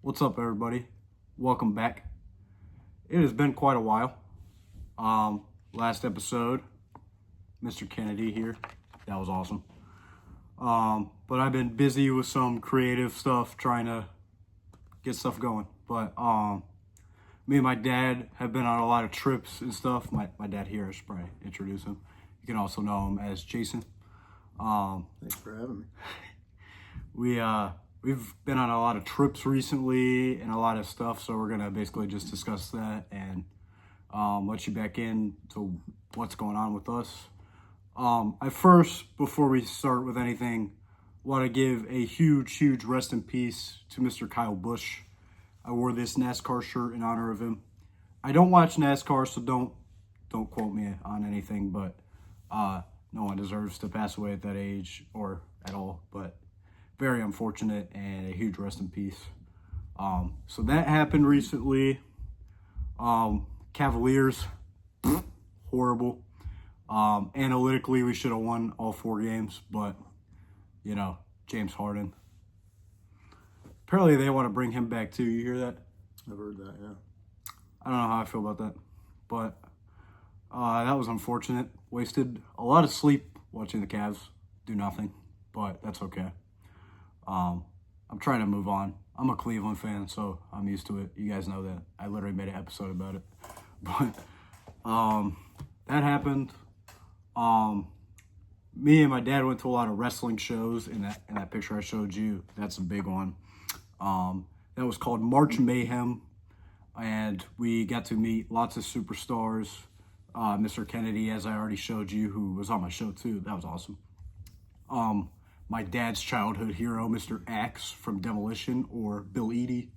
What's up, everybody? Welcome back. It has been quite a while. Last episode, Mr. Kennedy here. That was awesome. But I've been busy with some creative stuff, trying to get stuff going. But me and my dad have been on a lot of trips and stuff. My dad here, I should probably introduce him. You can also know him as Jason. Thanks for having me. We've been on a lot of trips recently and a lot of stuff, so we're gonna basically just discuss that and let you back in to what's going on with us. Before we start with anything, want to give a huge rest in peace to Mr. Kyle Busch. I wore this NASCAR shirt in honor of him. I don't watch NASCAR, so don't quote me on anything, but no one deserves to pass away at that age or at all, but very unfortunate and a huge rest in peace. So that happened recently. Cavaliers, horrible. Analytically, we should have won all 4 games, but, James Harden. Apparently, they want to bring him back too. You hear that? I've heard that, yeah. I don't know how I feel about that, but that was unfortunate. Wasted a lot of sleep watching the Cavs do nothing, but that's okay. I'm trying to move on. I'm a Cleveland fan, so I'm used to it. You guys know that. I literally made an episode about it. But that happened. Me and my dad went to a lot of wrestling shows. In that picture I showed you, that's a big one. That was called March Mayhem, and we got to meet lots of superstars. Mr. Kennedy, as I already showed you, who was on my show too. That was awesome. My dad's childhood hero, Mr. Axe from Demolition, or Bill Eadie.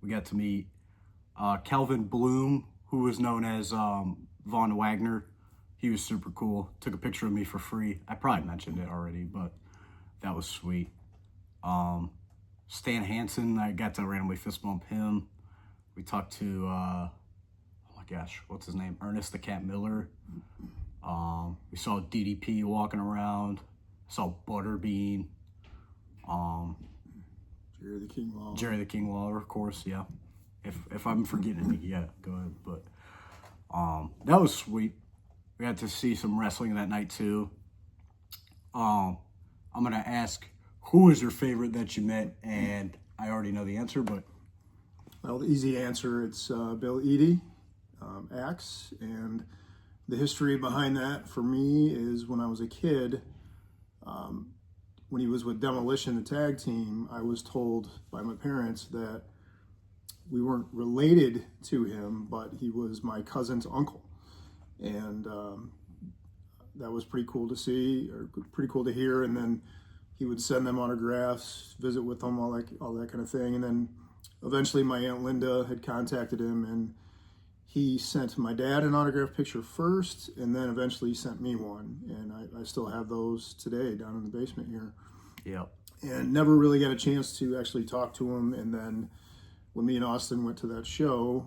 We got to meet Calvin Bloom, who was known as Von Wagner. He was super cool. Took a picture of me for free. I probably mentioned it already, but that was sweet. Stan Hansen, I got to randomly fist bump him. We talked to, what's his name? Ernest the Cat Miller. We saw DDP walking around. Saw Butterbean. Jerry the King Lawler, of course, yeah. If I'm forgetting any, yeah, go ahead. But that was sweet. We got to see some wrestling that night too. I'm gonna ask, who was your favorite that you met? And I already know the answer, but Well, the easy answer, it's Bill Eadie, Axe, and the history behind that for me is when I was a kid, when he was with Demolition, the tag team, I was told by my parents that we weren't related to him, but he was my cousin's uncle. And that was pretty cool to see, or pretty cool to hear. And then he would send them autographs, visit with them, all that kind of thing. And then eventually my Aunt Linda had contacted him, and he sent my dad an autograph picture first, and then eventually sent me one. And I still have those today down in the basement here. yeah. And never really got a chance to actually talk to him. And then when me and Austin went to that show,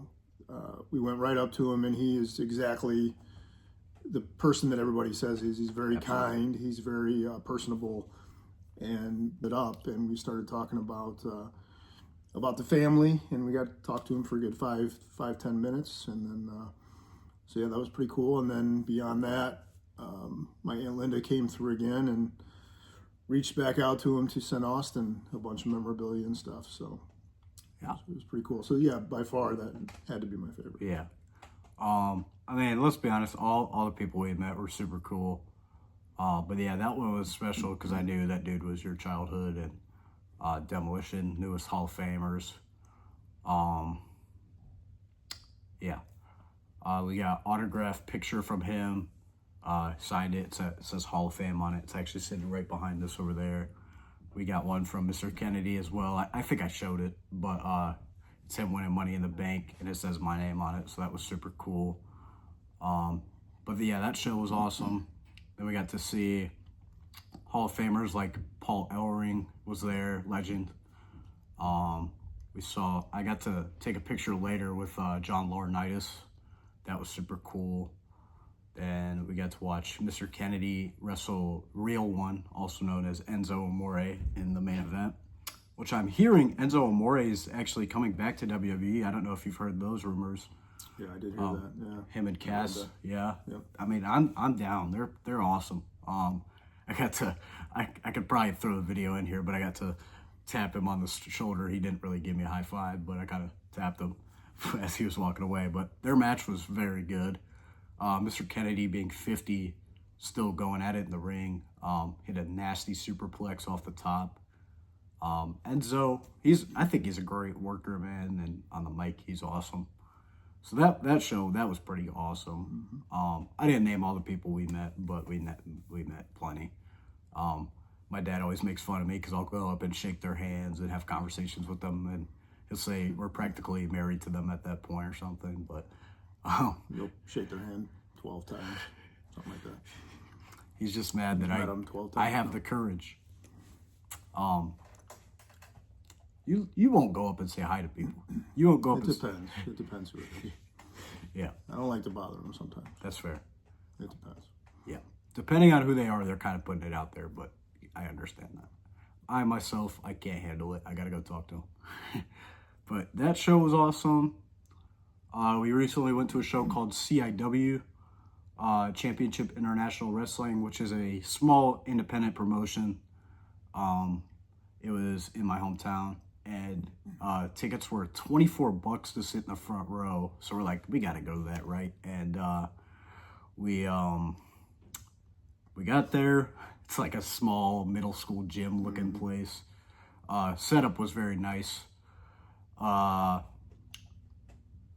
we went right up to him, and he is exactly the person that everybody says he is. He's very kind. He's very personable, and we started talking about the family, and we got to talk to him for a good 5-10 minutes, and then so yeah, that was pretty cool. And then beyond that, my Aunt Linda came through again and reached back out to him to send Austin a bunch of memorabilia and stuff. So Yeah. it was pretty cool. So yeah, by far that had to be my favorite. Yeah. I mean, let's be honest, all the people we met were super cool. But yeah, that one was special because I knew that dude was your childhood, and Demolition, newest Hall of Famers. Yeah. We got an autographed picture from him. Signed it. It says Hall of Fame on it. It's actually sitting right behind us over there. We got one from Mr. Kennedy as well. I think I showed it, but it's him winning Money in the Bank, and it says my name on it, so that was super cool. But yeah, that show was awesome. Then we got to see Hall of Famers like Paul Ellering was there, legend. I got to take a picture later with John Laurinaitis. That was super cool. and we got to watch Mr. Kennedy wrestle Real One, also known as Enzo Amore, in the main event. which I'm hearing Enzo Amore is actually coming back to WWE. I don't know if you've heard those rumors. Yeah, I did hear that. Yeah, Him and Cass. Yeah. Yep. I mean, I'm down. They're awesome. I got to I could probably throw the video in here, but I got to tap him on the shoulder. He didn't really give me a high five, but I kind of tapped him as he was walking away. But their match was very good. Mr. Kennedy, being 50, still going at it in the ring. Hit a nasty superplex off the top. Enzo, I think he's a great worker, man, and on the mic, he's awesome. So that show, that was pretty awesome. I didn't name all the people we met, but we met plenty. My dad always makes fun of me because I'll go up and shake their hands and have conversations with them, and he'll say we're practically married to them at that point or something. But You'll shake their hand 12 times, something like that. he's just mad that Met him 12 I times? have the courage. You won't go up and say hi to people. You won't go up It and depends. It depends who it is. yeah, I don't like to bother them sometimes. that's fair. It depends. Yeah, depending on who they are, they're kind of putting it out there, but I understand that. I myself, I can't handle it. I gotta go talk to them. But that show was awesome. We recently went to a show called CIW, Championship International Wrestling, which is a small independent promotion. It was in my hometown, and tickets were $24 to sit in the front row. So we're like, we gotta go to that, right? And we got there. It's like a small middle school gym looking place. Setup was very nice.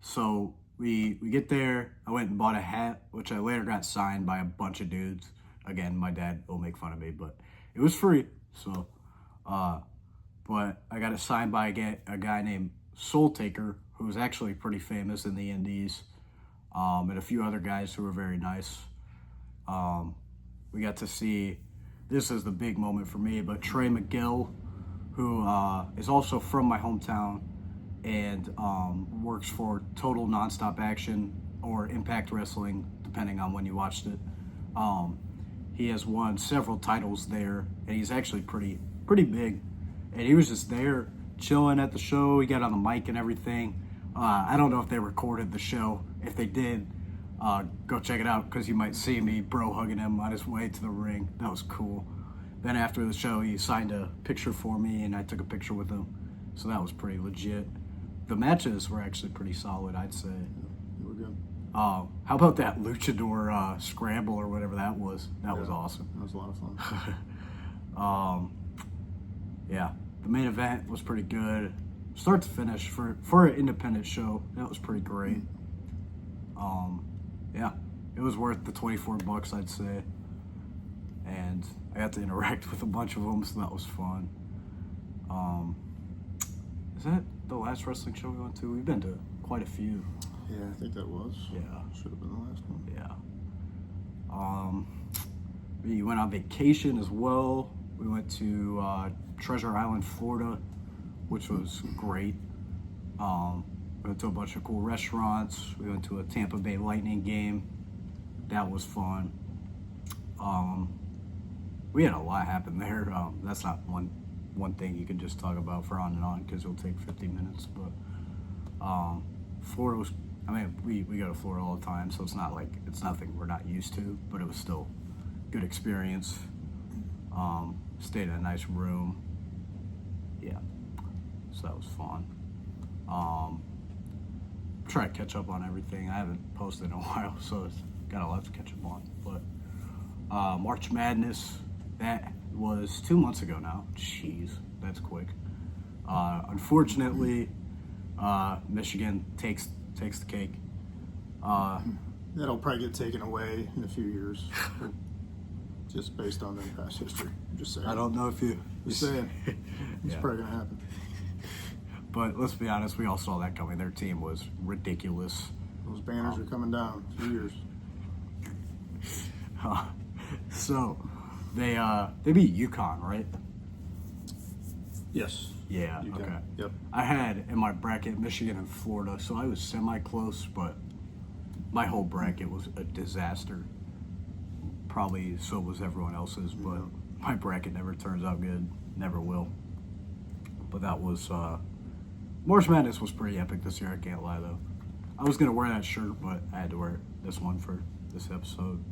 So we get there. I went and bought a hat, which I later got signed by a bunch of dudes. Again, my dad will make fun of me, but it was free. So, but I got it signed by a guy named Soul Taker, who was actually pretty famous in the indies, and a few other guys who were very nice. We got to see, this is the big moment for me, but Trey McGill, who is also from my hometown and works for Total Nonstop Action or Impact Wrestling, depending on when you watched it. He has won several titles there, and he's actually pretty big. And he was just there chilling at the show. He got on the mic and everything. I don't know if they recorded the show. If they did, go check it out, because you might see me bro hugging him on his way to the ring. That was cool. Then after the show, he signed a picture for me, and I took a picture with him. So that was pretty legit. The matches were actually pretty solid, I'd say. You were good. How about that luchador scramble or whatever that was? That was awesome. That was a lot of fun. Yeah, the main event was pretty good, start to finish for an independent show. That was pretty great. Yeah, it was worth the $24, I'd say, and I got to interact with a bunch of them, so that was fun. Is that the last wrestling show we went to? We've been to quite a few. Yeah, I think that was. Yeah. Should have been the last one. Yeah. We went on vacation as well. We went to Treasure Island, Florida, which was great. We went to a bunch of cool restaurants. We went to a Tampa Bay Lightning game. That was fun. We had a lot happen there. That's not one thing you can just talk about for on and on, because it'll take 50 minutes. But Florida was, I mean, we go to Florida all the time, so it's not like, it's nothing we're not used to, but it was still good experience. Stayed in a nice room. Yeah, so that was fun. Try to catch up on everything. I haven't posted in a while, so it's got a lot to catch up on. But March Madness, that was 2 months ago now. Jeez, that's quick. Unfortunately, Michigan takes the cake. That'll probably get taken away in a few years, just based on their past history. I'm just saying. I don't know if you... Just saying. It's Yeah. probably gonna happen. But let's be honest, we all saw that coming. Their team was ridiculous. Those banners are coming down. A few years. So they beat UConn, right? Yes. Yeah. You can. Okay. Yep. I had in my bracket Michigan and Florida, so I was semi-close, but my whole bracket was a disaster. Probably so was everyone else's, but my bracket never turns out good. Never will. But that was March Madness was pretty epic this year. I can't lie though. I was gonna wear that shirt, but I had to wear this one for this episode.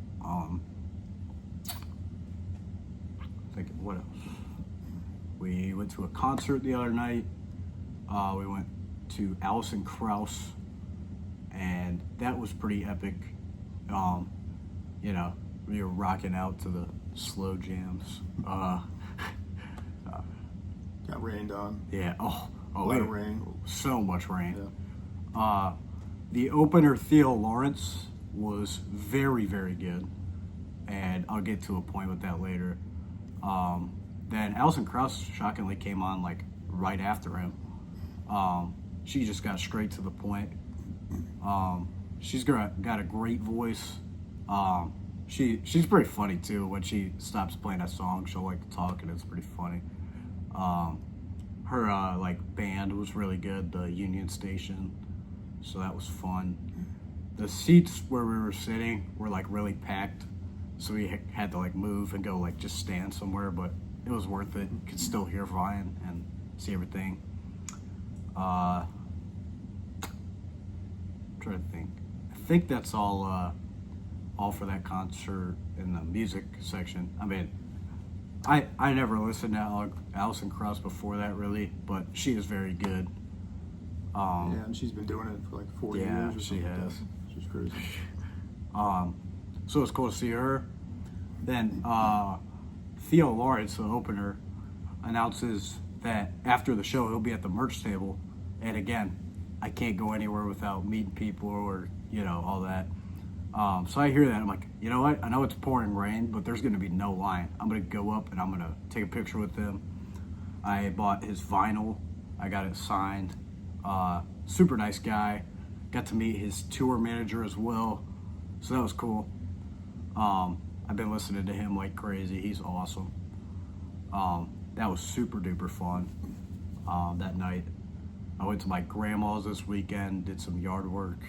Thinking what else? We went to a concert the other night. We went to Alison Krauss, and that was pretty epic. You know, we were rocking out to the slow jams. Got rained on. Yeah. Oh, A lot of rain. So much rain. Yeah. The opener, Theo Lawrence, was very, very good, and I'll get to a point with that later. Then Alison Krauss shockingly came on like right after him. She just got straight to the point. She's got a great voice. She's pretty funny too. When she stops playing a song, she'll like talk, and it's pretty funny. Her like band was really good, the Union Station, so that was fun. The seats where we were sitting were like really packed, so we had to like move and go like just stand somewhere, but it was worth it. Could still hear fine and see everything. I'm trying to think. I think that's all for that concert in the music section. I mean, I never listened to Alison Krauss before that really, but she is very good. Yeah, and she's been doing it for like 40 years or something. She has. She's crazy. So it's cool to see her. Then Theo Lawrence, the opener, announces that after the show he'll be at the merch table. And again, I can't go anywhere without meeting people or, you know, all that. So I hear that, I'm like, you know what? I know it's pouring rain, but there's going to be no line. I'm going to go up and I'm going to take a picture with him. I bought his vinyl. I got it signed. Super nice guy. Got to meet his tour manager as well. So that was cool. I've been listening to him like crazy. He's awesome. That was super duper fun that night. I went to my grandma's this weekend, did some yard work.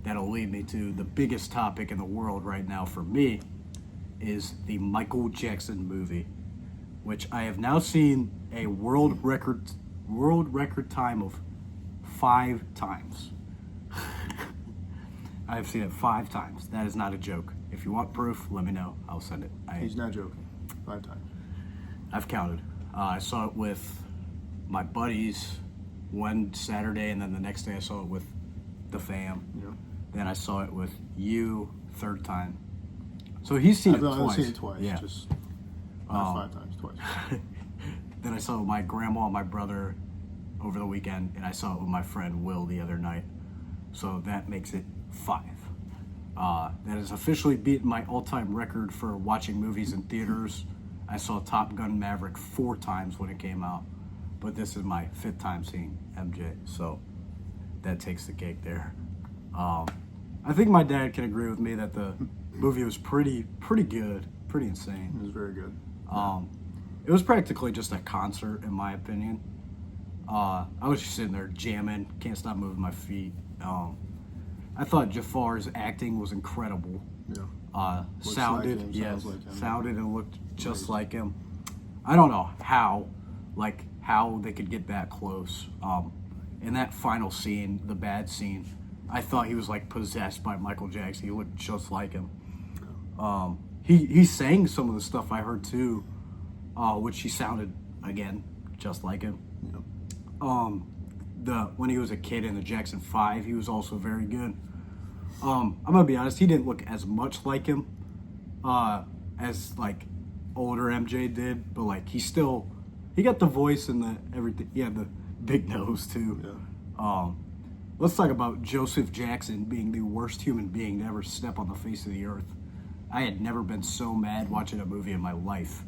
That'll lead me to the biggest topic in the world right now for me is the Michael Jackson movie, which I have now seen a world record time of 5 times. I have seen it 5 times. That is not a joke. If you want proof, let me know. I'll send it. He's not joking. 5 times. I've counted. I saw it with my buddies one Saturday, and then the next day I saw it with the fam. Yeah. Then I saw it with you 3rd time. So he's seen it twice. I've seen it twice. Yeah. Just not 5 times, twice. Then I saw it with my grandma and my brother over the weekend, and I saw it with my friend Will the other night. So that makes it 5. That has officially beaten my all-time record for watching movies in theaters. I saw Top Gun Maverick 4 times when it came out, but this is my 5th time seeing MJ, so that takes the cake there. I think my dad can agree with me that the movie was pretty good, pretty insane. It was very good. It was practically just a concert, in my opinion. I was just sitting there jamming, can't stop moving my feet. I thought Jafar's acting was incredible. Yeah. Sounded, like him, yes, sounds like him. sounded and looked just like him. I don't know how they could get that close. In that final scene, the bad scene, I thought he was like possessed by Michael Jackson. He looked just like him. He sang some of the stuff I heard too, which he sounded again just like him. Yeah. When he was a kid in the Jackson 5, he was also very good. I'm gonna be honest, he didn't look as much like him as like older MJ did, but like he got the voice and the everything. He had the big nose too. Yeah. Let's talk about Joseph Jackson being the worst human being to ever step on the face of the earth. I had never been so mad watching a movie in my life.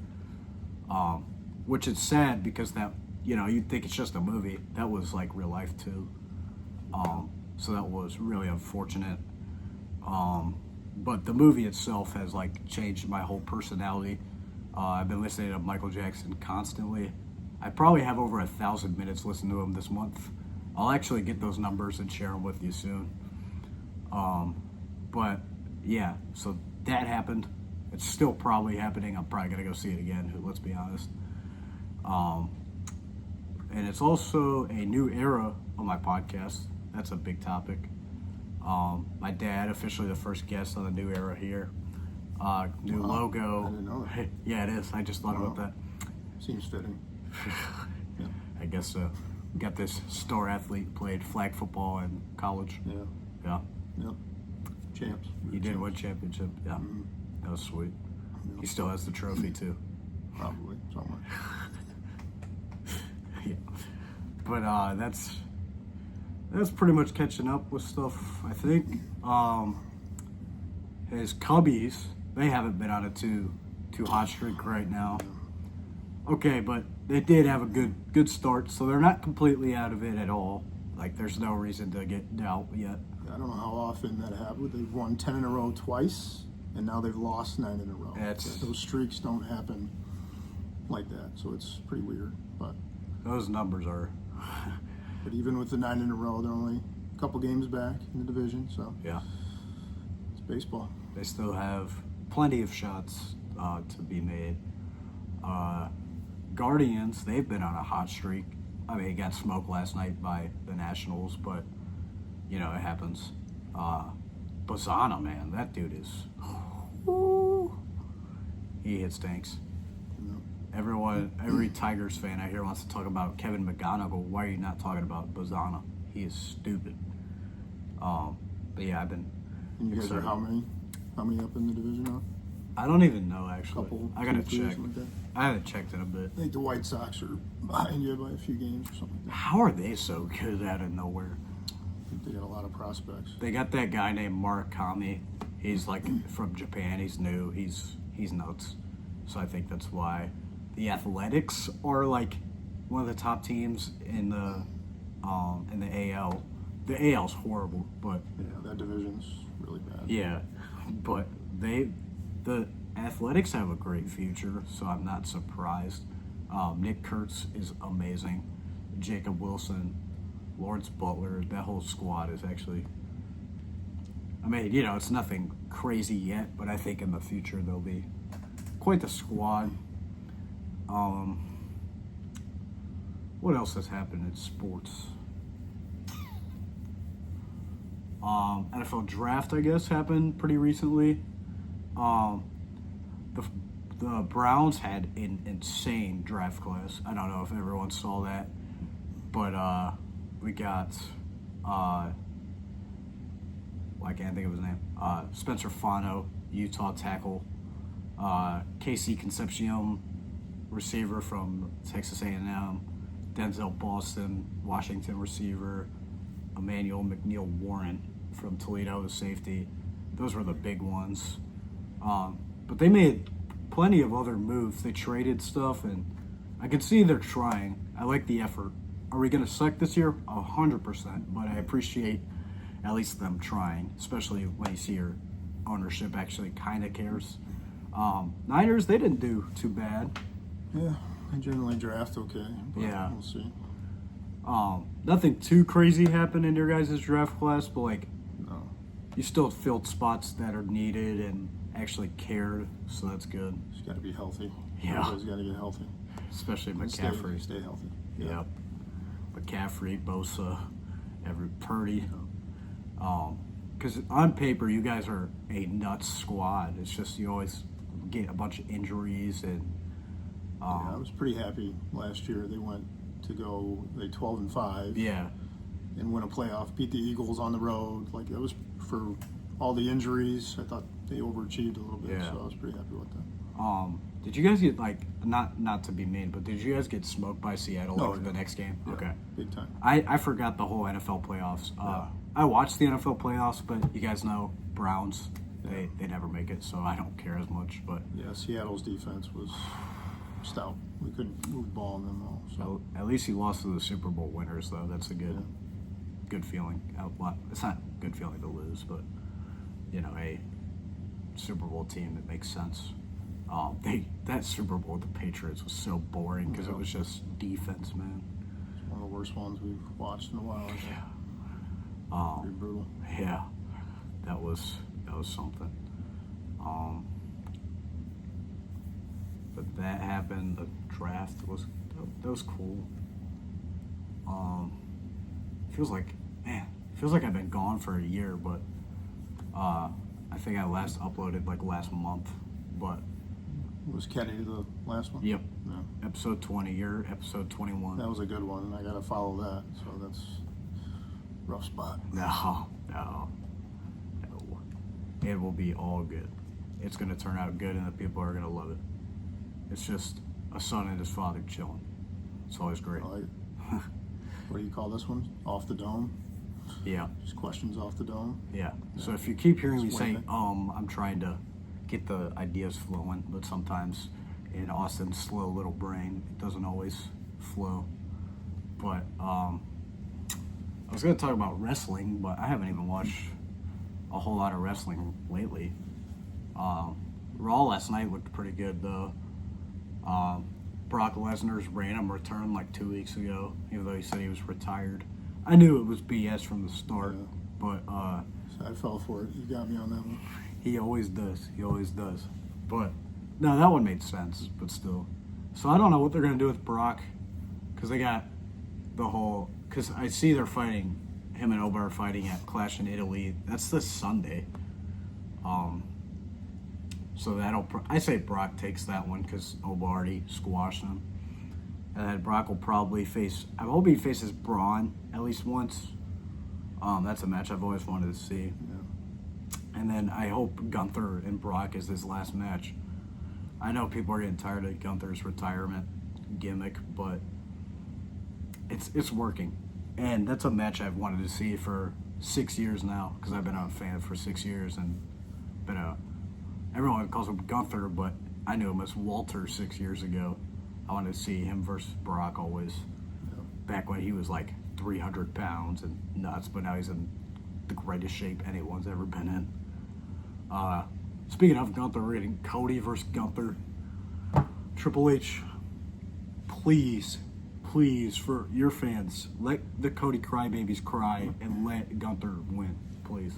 Which is sad because that, you know, you'd think it's just a movie. That was like real life too. So that was really unfortunate. But the movie itself has like changed my whole personality. I've been listening to Michael Jackson constantly. I probably have over 1,000 minutes listened to him this month. I'll actually get those numbers and share them with you soon. But yeah, so that happened. It's still probably happening. I'm probably gonna go see it again. Let's be honest. and it's also a new era on my podcast. That's a big topic. My dad, officially the first guest on the new era here. New logo. I didn't know that. Yeah, it is. I just thought about that. Seems fitting. Yeah. I guess got this star athlete, played flag football in college. Yeah. Yeah. Yep. Champs. He did win championship. Yeah. Mm-hmm. That was sweet. Yeah. He still has the trophy too. Probably somewhere. Yeah. But that's pretty much catching up with stuff, I think. His Cubbies, they haven't been on a too hot streak right now. Okay, but they did have a good start, so they're not completely out of it at all. Like, there's no reason to get out yet. I don't know how often that happened. They've won 10 in a row twice, and now they've lost 9 in a row. Those streaks don't happen like that, so it's pretty weird. But those numbers are. But even with the 9 in a row, they're only a couple games back in the division, so yeah, it's baseball. They still have plenty of shots to be made. Guardians, they've been on a hot streak. I mean, it got smoked last night by the Nationals, but you know, it happens. Bozana, man, that dude is. He hits tanks. Every Tigers fan I hear wants to talk about Kevin McGonigal. Why are you not talking about Bozana? He is stupid. But yeah, I've been. And you guys are excited. how many up in the division now? I don't even know actually. Couple, I gotta 2, 3, check. something like that. I haven't checked in a bit. I think the White Sox are behind you by a few games or something like that. How are they so good out of nowhere? I think they got a lot of prospects. They got that guy named Murakami. He's like from Japan. He's new. He's nuts. So I think that's why the Athletics are like one of the top teams in the AL. The AL's horrible, but Yeah, that division's really bad. yeah, but the Athletics have a great future, so I'm not surprised. Nick Kurtz is amazing. Jacob Wilson, Lawrence Butler, that whole squad is actually. I mean, you know, it's nothing crazy yet, but I think in the future they'll be quite the squad. What else has happened in sports? NFL draft, I guess, happened pretty recently. The Browns had an insane draft class. I don't know if everyone saw that, but we got I can't think of his name. Spencer Fano, Utah tackle. KC Concepcion, receiver from Texas A&M. Denzel Boston, Washington receiver. Emmanuel McNeil Warren from Toledo, the safety. Those were the big ones. But they made plenty of other moves. They traded stuff, and I can see they're trying. I like the effort. Are we going to suck this year? 100%. But I appreciate at least them trying, especially when you see your ownership actually kind of cares. Niners, they didn't do too bad. Yeah, they generally draft okay. But Yeah. We'll see. Nothing too crazy happened in your guys' draft class, but like No. you still filled spots that are needed and actually cared, so that's good. Just got to be healthy. Yeah. Everybody's got to get healthy. Especially And McCaffrey. Stay healthy. Yep. McCaffrey, Bosa, Purdy. Because on paper, you guys are a nuts squad. It's just you always get a bunch of injuries and. Yeah, I was pretty happy last year. They went to go 12-5. Yeah. And win a playoff, beat the Eagles on the road. Like, that was for all the injuries. I thought they overachieved a little bit, Yeah. so I was pretty happy with that. Did you guys get not to be mean, but did you guys get smoked by Seattle No. over the next game? Yeah, Okay. big time. I forgot the whole NFL playoffs. I watched the NFL playoffs, but you guys know Browns, they never make it, so I don't care as much. But Yeah, Seattle's defense was stout. We couldn't move the ball on them all. So at least you lost to the Super Bowl winners, though. That's a good feeling. Well, it's not a good feeling to lose, but you know, a Super Bowl team that makes sense. That Super Bowl with the Patriots was so boring because it was just defense, man. it's one of the worst ones we've watched in a while. I think. Pretty brutal. Yeah, that was something. But that happened. The draft was cool. Feels like I've been gone for a year, but I think I last uploaded like last month. But Was Kenny the last one? yep, No. episode 20. You're episode 21. That was a good one. I gotta follow that. So that's rough spot. No. It will be all good. It's gonna turn out good, and the people are gonna love it. It's just a son and his father chilling. It's always great. I like it. What do you call this one? Off the dome? Yeah. Just questions off the dome. Yeah. So if you keep hearing me Just say, wait. I'm trying to get the ideas flowing, but sometimes in Austin's slow little brain, it doesn't always flow. But I was going to talk about wrestling, but I haven't even watched a whole lot of wrestling lately. Raw last night looked pretty good, though. Brock Lesnar's random return like 2 weeks ago, even though he said he was retired. I knew it was BS from the start, Yeah. but So I fell for it. You got me on that one. he always does. But no, that one made sense, but still. So I don't know what they're going to do with Brock, because they got the whole, because I see they're fighting, him and Obar are fighting at Clash in Italy. That's this Sunday. So I say Brock takes that one because Obar already squashed him. And then Brock will probably I hope he faces Braun at least once. That's a match I've always wanted to see. Yeah. And then I hope Gunther and Brock is his last match. I know people are getting tired of Gunther's retirement gimmick, but it's working. And that's a match I've wanted to see for 6 years now, because I've been a fan for 6 years and everyone calls him Gunther, but I knew him as Walter 6 years ago. I wanted to see him versus Brock always. Yeah. Back when he was like 300 pounds and nuts, but now he's in the greatest shape anyone's ever been in. Speaking of Gunther, we're getting Cody versus Gunther. Triple H, please, for your fans, let the Cody crybabies cry and let Gunther win, please.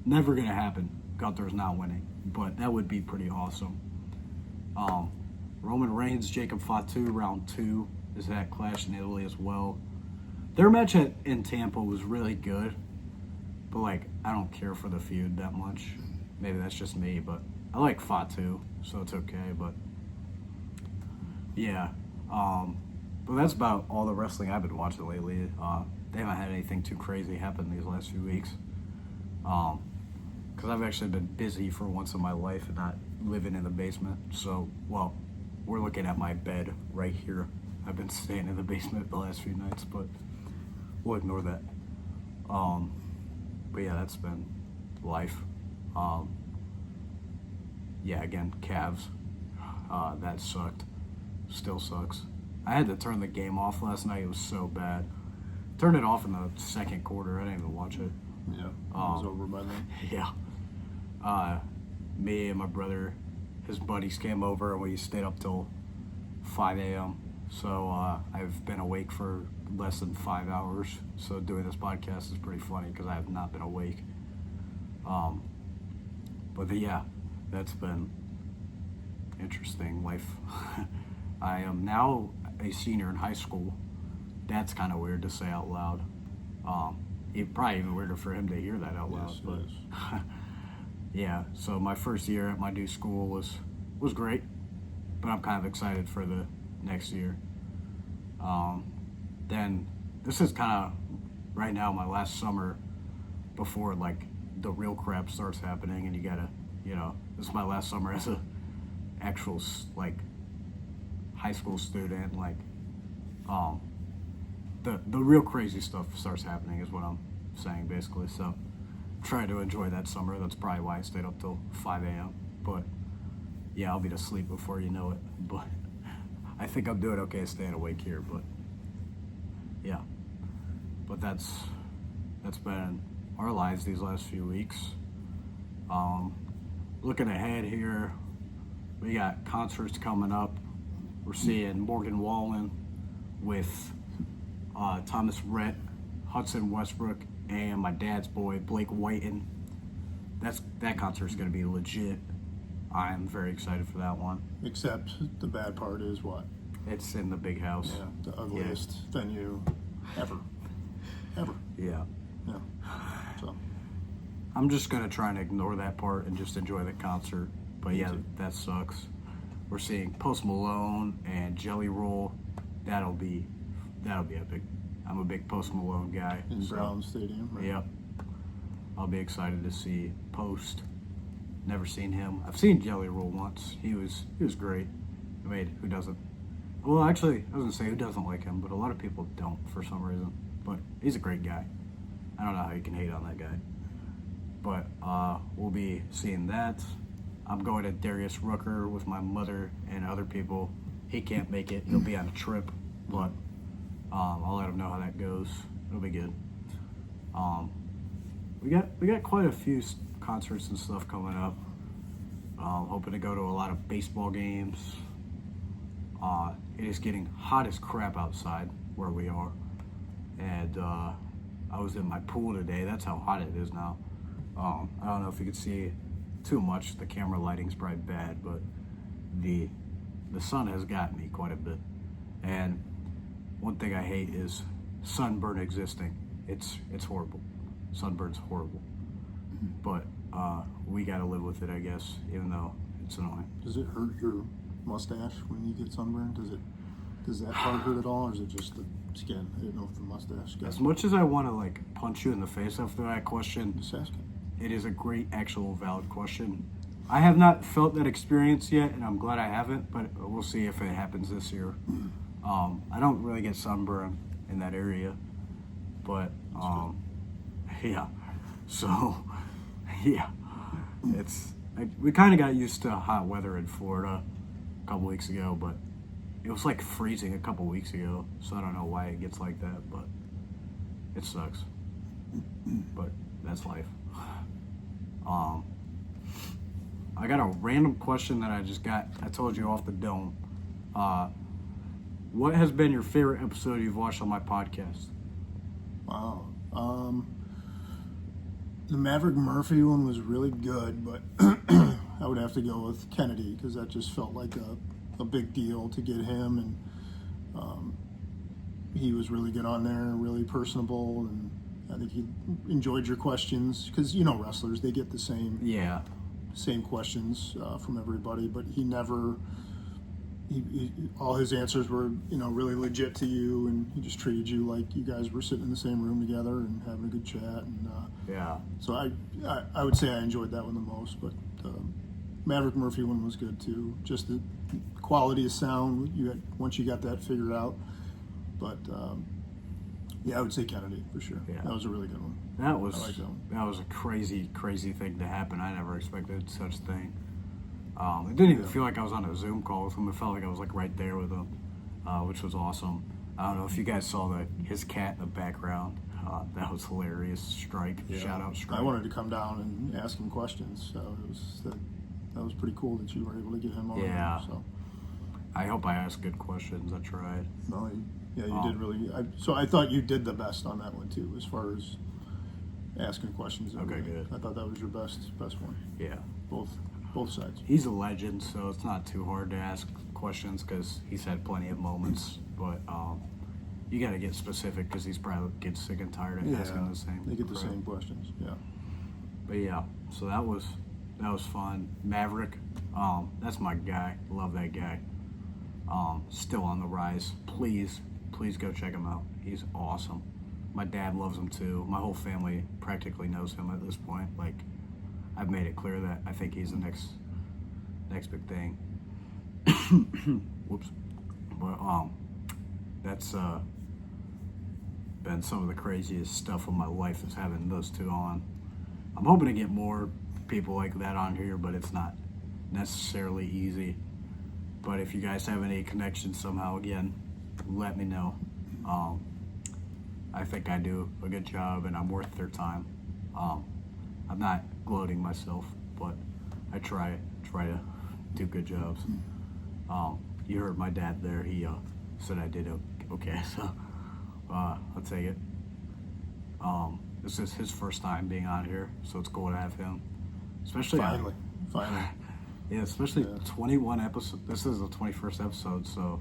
Never gonna happen. Gunther's not winning, but that would be pretty awesome. Roman Reigns, Jacob Fatu, round 2 is at Clash in Italy as well. Their match in Tampa was really good, but like I don't care for the feud that much. Maybe that's just me, but I like Fatu, so it's okay. But yeah, but that's about all the wrestling I've been watching lately. They haven't had anything too crazy happen these last few weeks. Because I've actually been busy for once in my life and not living in the basement. So, well, we're looking at my bed right here. I've been staying in the basement the last few nights, but we'll ignore that. But yeah, that's been life. Yeah, again, Cavs. That sucked. Still sucks. I had to turn the game off last night. It was so bad. Turned it off in the second quarter. I didn't even watch it. Yeah. It was over by then. Yeah. Me and my brother, his buddies came over and we stayed up till 5 a.m. So I've been awake for less than 5 hours. So doing this podcast is pretty funny because I have not been awake. Yeah, that's been interesting life. I am now a senior in high school. That's kind of weird to say out loud. It probably even weirder for him to hear that out loud. Yes, it but is. yeah, so my first year at my new school was great, but I'm kind of excited for the next year. Then this is kind of right now my last summer before like the real crap starts happening, and you gotta, this is my last summer as a actual like high school student. Like, the real crazy stuff starts happening is what I'm saying basically. So trying to enjoy that summer. That's probably why I stayed up till 5 a.m. But yeah, I'll be to sleep before you know it. But I think I'm doing okay staying awake here. But yeah, but that's been our lives these last few weeks. Looking ahead here, we got concerts coming up. We're seeing Morgan Wallen with Thomas Rhett, Hudson Westbrook, and my dad's boy Blake Whiten. That concert's gonna be legit. I'm very excited for that one. Except the bad part is what? It's in the big house. Yeah, the ugliest venue ever. Yeah. Yeah. So I'm just gonna try and ignore that part and just enjoy the concert. But yeah, that sucks. We're seeing Post Malone and Jelly Roll. That'll be epic. I'm a big Post Malone guy. in so, Brown Stadium. Right? Yep. I'll be excited to see Post. Never seen him. I've seen Jelly Roll once. He was great. I mean, who doesn't? Well, actually, I was gonna say who doesn't like him, but a lot of people don't for some reason. But he's a great guy. I don't know how you can hate on that guy. But we'll be seeing that. I'm going to Darius Rucker with my mother and other people. He can't make it. He'll be on a trip, but I'll let him know how that goes. It'll be good. We got quite a few concerts and stuff coming up. Hoping to go to a lot of baseball games. It is getting hot as crap outside where we are, and I was in my pool today. That's how hot it is now. I don't know if you could see too much. The camera lighting's probably bad, but the sun has got me quite a bit. And one thing I hate is sunburn existing. It's horrible. Sunburn's horrible. But we gotta live with it, I guess, even though it's annoying. Does it hurt your mustache when you get sunburned? Does that part hurt at all, or is it just the skin? I didn't know if the mustache got. As much as I want to like punch you in the face after that question, Just asking. it is a great, actual, valid question. I have not felt that experience yet, and I'm glad I haven't, but we'll see if it happens this year. I don't really get sunburn in that area, but yeah. So, yeah, we kind of got used to hot weather in Florida a couple weeks ago, but it was like freezing a couple weeks ago, so I don't know why it gets like that, but it sucks. But that's life. I got a random question that I just got. I told you off the dome. What has been your favorite episode you've watched on my podcast? Wow. The Maverick Murphy one was really good, but I would have to go with Kennedy because that just felt like a big deal to get him, and he was really good on there, really personable, and I think he enjoyed your questions because wrestlers, they get the same questions from everybody, but he never. He all his answers were really legit to you, and he just treated you like you guys were sitting in the same room together and having a good chat. And Yeah. so I would say I enjoyed that one the most, but the Maverick Murphy one was good too. Just the quality of sound once you got that figured out. But yeah, I would say Kennedy for sure. Yeah. That was a really good one. That was I like that one. that was a crazy thing to happen. I never expected such a thing. It didn't even feel like I was on a Zoom call with him. It felt like I was like right there with him, which was awesome. I don't know if you guys saw his cat in the background. That was hilarious. Strike, shout out Strike. I wanted to come down and ask him questions, so that was pretty cool that you were able to get him on. Yeah. So I hope I asked good questions. I tried. no, you did really. So I thought you did the best on that one too, as far as asking questions. and Okay, everything. good. I thought that was your best one. Yeah. Both sides. He's a legend, so it's not too hard to ask questions because he's had plenty of moments. But you got to get specific because he's probably gets sick and tired of asking the same. They get the crap. same questions. Yeah. But yeah, so that was fun. Maverick, that's my guy. Love that guy. Still on the rise. Please go check him out. He's awesome. My dad loves him too. My whole family practically knows him at this point. Like, I've made it clear that I think he's the next big thing. Whoops. But that's been some of the craziest stuff of my life is having those two on. I'm hoping to get more people like that on here, but it's not necessarily easy. But if you guys have any connections somehow, again, let me know. I think I do a good job and I'm worth their time. I'm not gloating myself, but I try to do good jobs. You heard my dad there. He said I did okay, so I'll take it. This is his first time being on here, so it's cool to have him. Especially Finally. yeah, especially 21 episodes. This is the 21st episode, so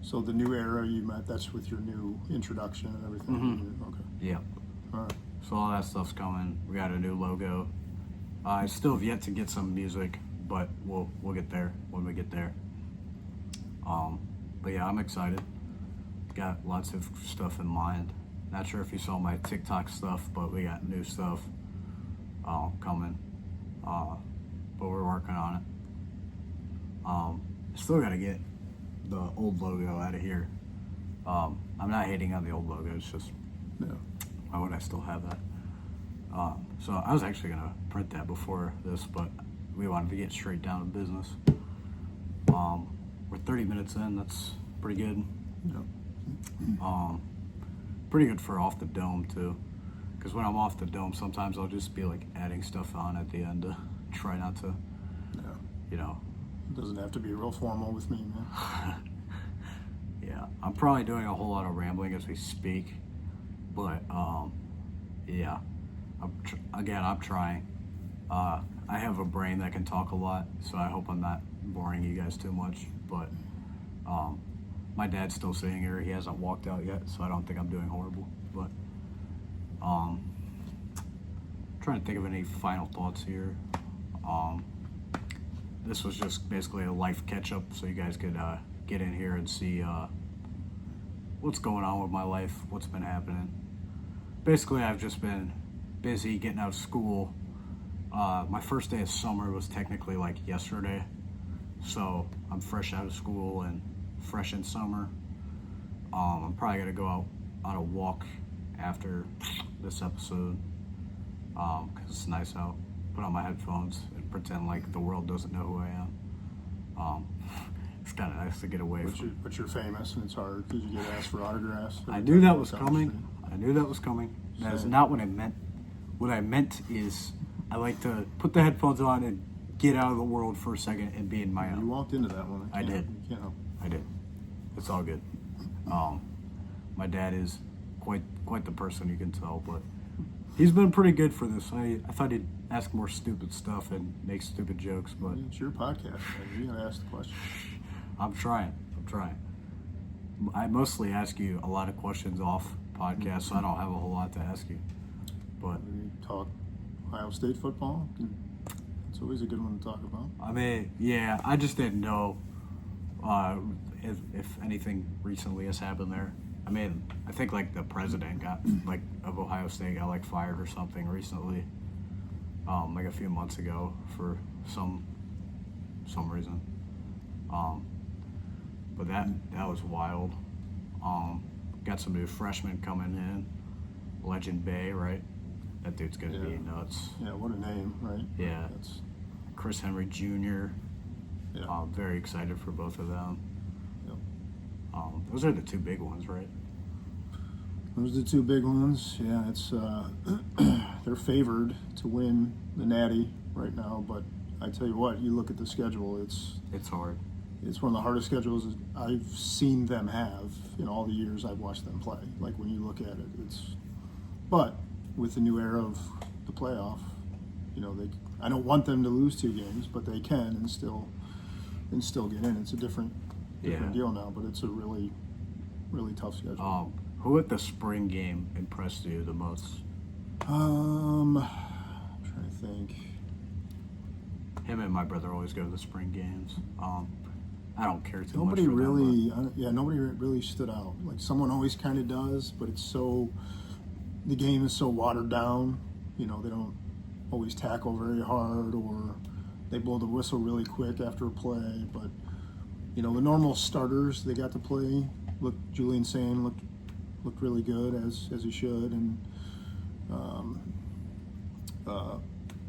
So the new era you met, that's with your new introduction and everything. Okay. Yeah. All right. So all that stuff's coming. We got a new logo. I still have yet to get some music, but we'll get there when we get there. But yeah, I'm excited. Got lots of stuff in mind. Not sure if you saw my TikTok stuff, but we got new stuff coming. But we're working on it. Still got to get the old logo out of here. I'm not hating on the old logo. It's just, Yeah. why would I still have that? So I was actually gonna print that before this, but we wanted to get straight down to business. We're 30 minutes in. That's pretty good. Yeah. Pretty good for off the dome too, because when I'm off the dome, sometimes I'll just be like adding stuff on at the end to try not to, Yeah. you know. It doesn't have to be real formal with me, man. Yeah, I'm probably doing a whole lot of rambling as we speak, but yeah, I'm trying. I have a brain that can talk a lot, so I hope I'm not boring you guys too much. But my dad's still sitting here; he hasn't walked out yet, so I don't think I'm doing horrible. But trying to think of any final thoughts here. This was just basically a life catch-up, so you guys could get in here and see what's going on with my life, what's been happening. Basically, I've just been busy getting out of school. My first day of summer was technically like yesterday, so I'm fresh out of school and fresh in summer. I'm probably gonna go out on a walk after this episode because it's nice out. Put on my headphones and pretend like the world doesn't know who I am. It's kind of nice to get away from. But you're famous, and it's hard because you get asked for autographs. I knew that was coming. I knew that was coming. That is not what I meant. What I meant is I like to put the headphones on and get out of the world for a second and be in my You own. walked into that one. I did. You can't help. I did. It's all good. My dad is quite the person, you can tell, but he's been pretty good for this. I thought he'd ask more stupid stuff and make stupid jokes, but It's your podcast. Man. You gotta ask the question. I'm trying. I mostly ask you a lot of questions off podcast, so I don't have a whole lot to ask you. But We talk Ohio State football. It's always a good one to talk about. I mean, yeah, I just didn't know if anything recently has happened there. I mean, I think like the president of Ohio State got like fired or something recently, like a few months ago for some reason. But that was wild. Got some new freshmen coming in. Legend Bay, right? That dude's gonna be nuts. Yeah, what a name, right? Yeah. That's, Chris Henry Jr. yeah. Very excited for both of them. Yep. Those are the two big ones, right? Those are the two big ones. Yeah, it's they're favored to win the Natty right now, but I tell you what, you look at the schedule, it's hard. It's one of the hardest schedules I've seen them have in all the years I've watched them play. Like when you look at it, but with the new era of the playoff, I don't want them to lose 2 games, but they can and still get in. It's a different deal now, but it's a really, really tough schedule. Who at the spring game impressed you the most? I'm trying to think. Him and my brother always go to the spring games. I don't care too Nobody much for really, them, nobody really stood out. Like someone always kind of does, but the game is so watered down. They don't always tackle very hard, or they blow the whistle really quick after a play. But the normal starters they got to play. Julian Sane looked really good as he should, and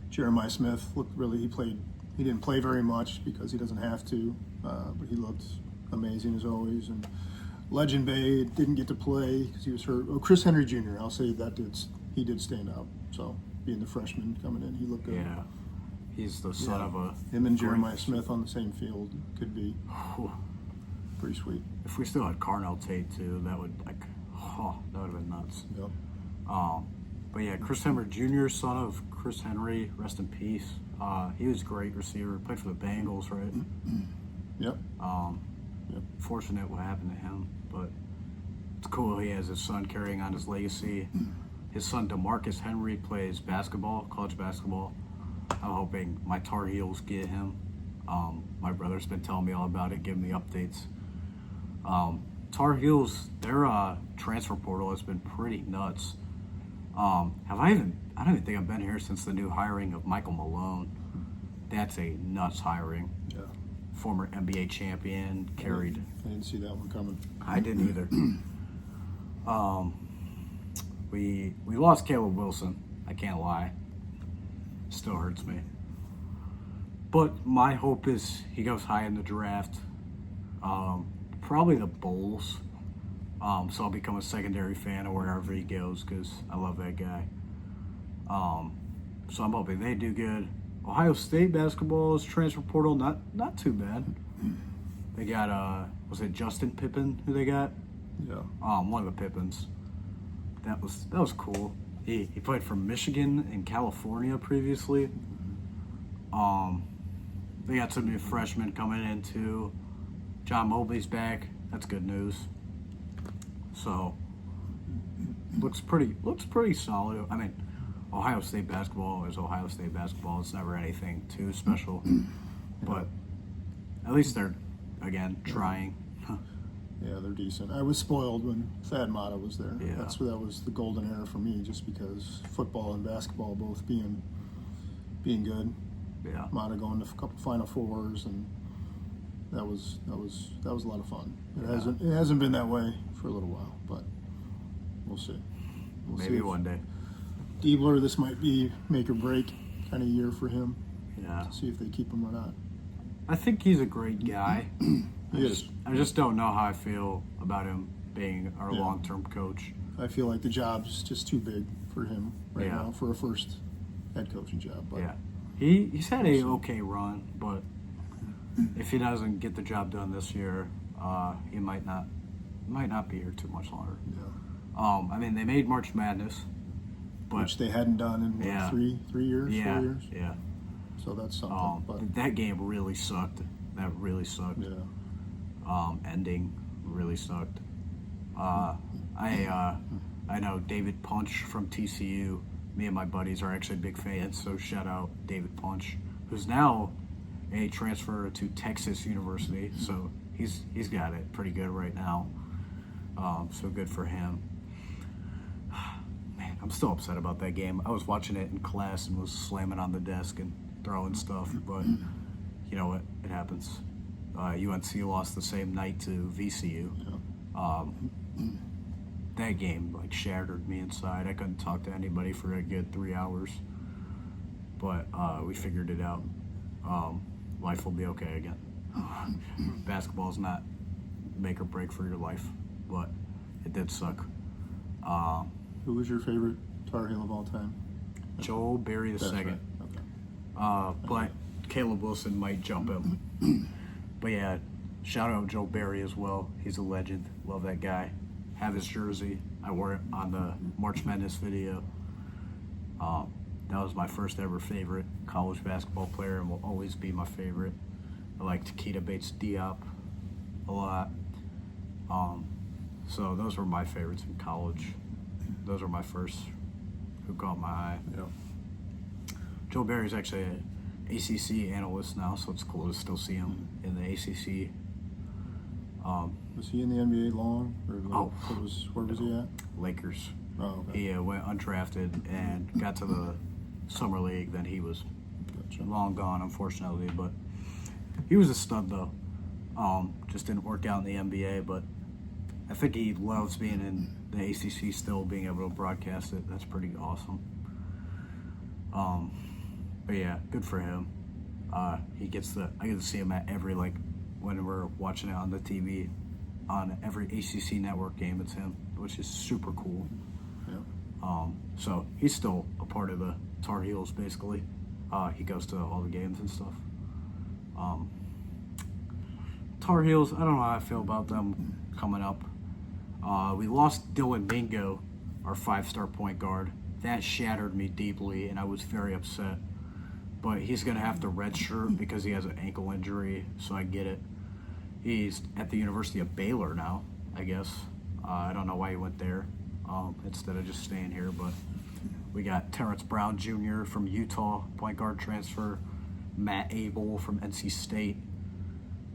Jeremiah Smith looked really. He didn't play very much because he doesn't have to, but he looked amazing as always. And Legend Bay didn't get to play because he was hurt. Oh, Chris Henry Jr. I'll say he did stand out. So being the freshman coming in, he looked good. Yeah, he's the son of a. Him and Jeremiah Smith on the same field could be pretty sweet. If we still had Carnell Tate too, that would that would have been nuts. Yep. But yeah, Chris Henry Jr., son of Chris Henry, rest in peace. He was a great receiver. Played for the Bengals, right? Yep. Yep. Fortunate what happened to him, but it's cool he has his son carrying on his legacy. His son DeMarcus Henry plays basketball, college basketball. I'm hoping my Tar Heels get him. My brother's been telling me all about it, giving me updates. Tar Heels, their transfer portal has been pretty nuts. I don't even think I've been here since the new hiring of Michael Malone. That's a nuts hiring. Yeah. Former NBA champion, carried. I didn't see that one coming. I didn't either. We lost Caleb Wilson. I can't lie. Still hurts me. But my hope is he goes high in the draft. Probably the Bulls. So I'll become a secondary fan of wherever he goes because I love that guy. So I'm hoping they do good. Ohio State basketball's transfer portal not too bad. They got was it Justin Pippen who they got? Yeah. One of the Pippins. That was cool. He played for Michigan and California previously. They got some new freshmen coming in too. John Mobley's back. That's good news. So looks pretty solid. I mean, Ohio State basketball is Ohio State basketball. It's never anything too special, but at least they're again trying. Yeah, they're decent. I was spoiled when Thad Matta was there. Yeah. That was the golden era for me, just because football and basketball both being good. Yeah. Matta going to a couple Final Fours, and that was a lot of fun. It hasn't been that way for a little while, but we'll see. Maybe one day. Diebler, this might be make or break kind of year for him. Yeah. See if they keep him or not. I think he's a great guy. He is. I just don't know how I feel about him being our Yeah. long-term coach. I feel like the job's just too big for him right Yeah. now for a first head coaching job. But Yeah. He's had a okay run, but if he doesn't get the job done this year, he might not be here too much longer. yeah. I mean, they made March Madness, but Which they hadn't done in what, Yeah. 3 years, 4 yeah, years. yeah. So that's something. But That game really sucked. That really sucked. yeah, Ending really sucked. I know David Punch from TCU. Me and my buddies are actually big fans, so shout out David Punch, who's now a transfer to Texas University. So he's got it pretty good right now. So good for him. Man, I'm still upset about that game. I was watching it in class and was slamming on the desk and throwing stuff, but you know what? It happens. UNC lost the same night to VCU. That game like shattered me inside. I couldn't talk to anybody for a good 3 hours, but we figured it out. Life will be okay again. Basketball's not make or break for your life, but it did suck. who was your favorite Tar Heel of all time? Joel Berry the That's second. right. Okay. But Caleb Wilson might jump him. But yeah, shout out Joe Barry as well. He's a legend. Love that guy. Have his jersey. I wore it on the March Madness video. That was my first ever favorite college basketball player and will always be my favorite. I like Takeda Bates Diop a lot. So those were my favorites in college. Those were my first who caught my eye. Yeah. Joe Barry's actually an ACC analyst now, so it's cool to still see him in the ACC. Was he in the NBA long? Or where was he at? Lakers. Oh, okay. He went undrafted and got to the summer league. Then he was Gotcha. long gone, unfortunately. But he was a stud, though. Just didn't work out in the NBA. But I think he loves being in the ACC still, being able to broadcast it. That's pretty awesome. But yeah, good for him. I get to see him at every, when we're watching it on the TV, on every ACC network game, it's him, which is super cool. Yeah. So he's still a part of the Tar Heels, basically. He goes to all the games and stuff. Tar Heels, I don't know how I feel about them coming up. We lost Dylan Mingo, our 5-star point guard. That shattered me deeply, and I was very upset. But he's going to have to redshirt because he has an ankle injury, so I get it. He's at the University of Baylor now, I guess. I don't know why he went there instead of just staying here, but we got Terrence Brown Jr. from Utah, point guard transfer. Matt Abel from NC State.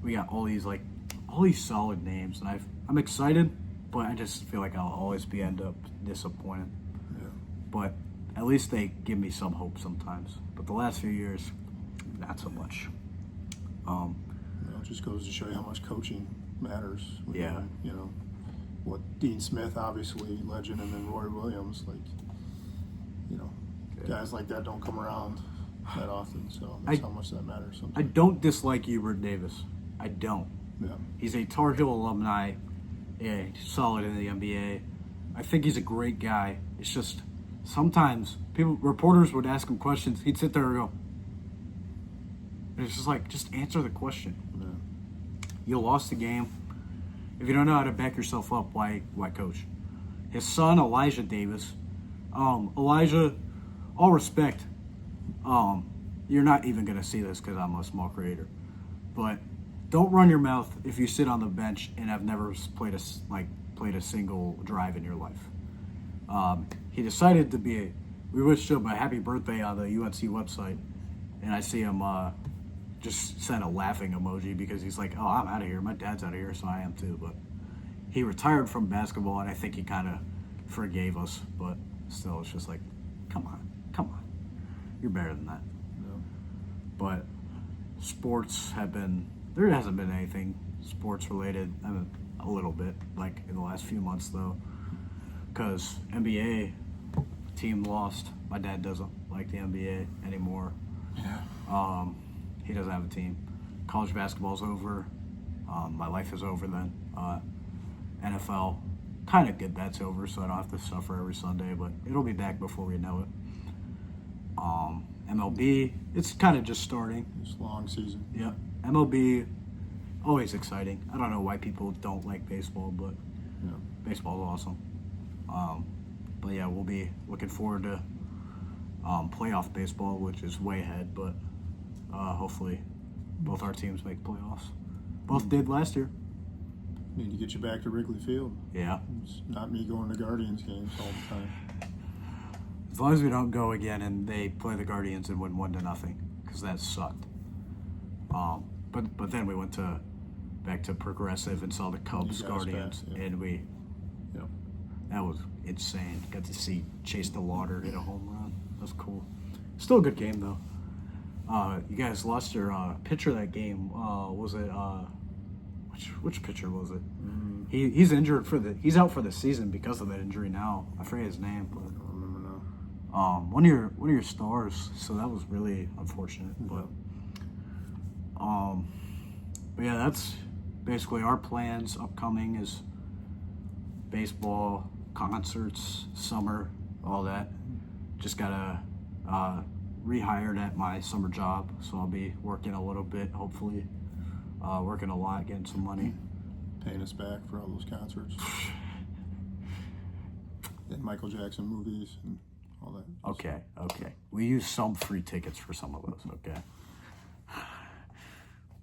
We got all these solid names, and I'm excited, but I just feel like I'll always end up disappointed. Yeah. But at least they give me some hope sometimes. But the last few years, not so much. It just goes to show you how much coaching matters. Yeah. What Dean Smith, obviously legend, and then Roy Williams, guys like that don't come around that often. So that's how much that matters sometimes. I don't dislike Hubert Davis. I don't. Yeah. He's a Tar Heel alumni, solid in the NBA. I think he's a great guy. It's just sometimes reporters would ask him questions. He'd sit there and go, and it's just like, just answer the question. Yeah. You lost the game. If you don't know how to back yourself up, why coach? His son, Elijah Davis. Elijah, all respect. You're not even going to see this because I'm a small creator. But don't run your mouth if you sit on the bench and have never played a single drive in your life. He decided to we wished him a happy birthday on the UNC website, and I see him just sent a laughing emoji because he's like, oh, I'm out of here. My dad's out of here, so I am too. But he retired from basketball, and I think he kind of forgave us. But still, it's just like, come on. You're better than that. Yeah. But sports there hasn't been anything sports related. I mean, a little bit, like in the last few months though, because NBA team lost. My dad doesn't like the NBA anymore. Yeah. He doesn't have a team. College basketball's over. My life is over then. NFL, kind of good that's over, so I don't have to suffer every Sunday, but it'll be back before we know it. MLB, it's kind of just starting. It's a long season. Yeah. MLB, always exciting. I don't know why people don't like baseball, but Yeah. baseball's awesome. But yeah, we'll be looking forward to playoff baseball, which is way ahead, but hopefully both our teams make playoffs. Both did last year. Need to get you back to Wrigley Field. Yeah. It's not me going to Guardians games all the time. As long as we don't go again and they play the Guardians and win 1-0, because that sucked. But then we went back to Progressive and saw the Cubs You got us Guardians, back, yeah. and Yeah. that was insane. Got to see Chase DeLauder hit a home run. That was cool. Still a good game though. You guys lost your pitcher that game. Was it which pitcher was it? He's injured he's out for the season because of that injury now. I forget his name, but I don't remember now. one of your stars. So that was really unfortunate. But yeah, that's basically our plans. Upcoming is baseball, concerts, summer, all that. Just gotta rehired at my summer job, so I'll be working a little bit, hopefully. Working a lot, getting some money. Paying us back for all those concerts. And Michael Jackson movies and all that. Okay. We use some free tickets for some of those, okay?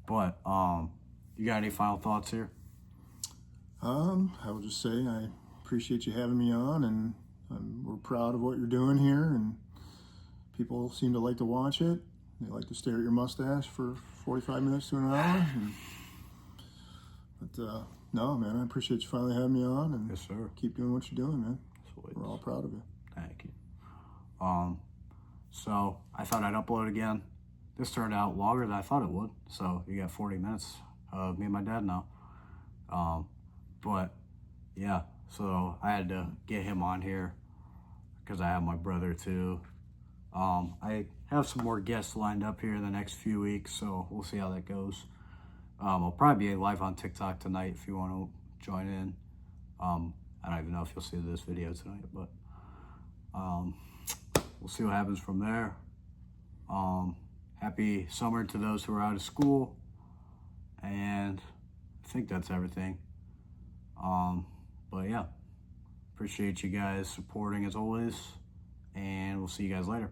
But, you got any final thoughts here? I will just say I appreciate you having me on, and we're proud of what you're doing here, and people seem to like to watch it. They like to stare at your mustache for 45 minutes to an hour. But no, man, I appreciate you finally having me on, and Yes, sir. keep doing what you're doing, man. Sweet. We're all proud of you. Thank you. So I thought I'd upload again. This turned out longer than I thought it would. So you got 40 minutes of me and my dad now. But yeah, so I had to get him on here because I have my brother too. I have some more guests lined up here in the next few weeks, so we'll see how that goes. I'll probably be live on TikTok tonight if you want to join in. I don't even know if you'll see this video tonight, but we'll see what happens from there. Happy summer to those who are out of school, and I think that's everything. But yeah, appreciate you guys supporting as always, and we'll see you guys later.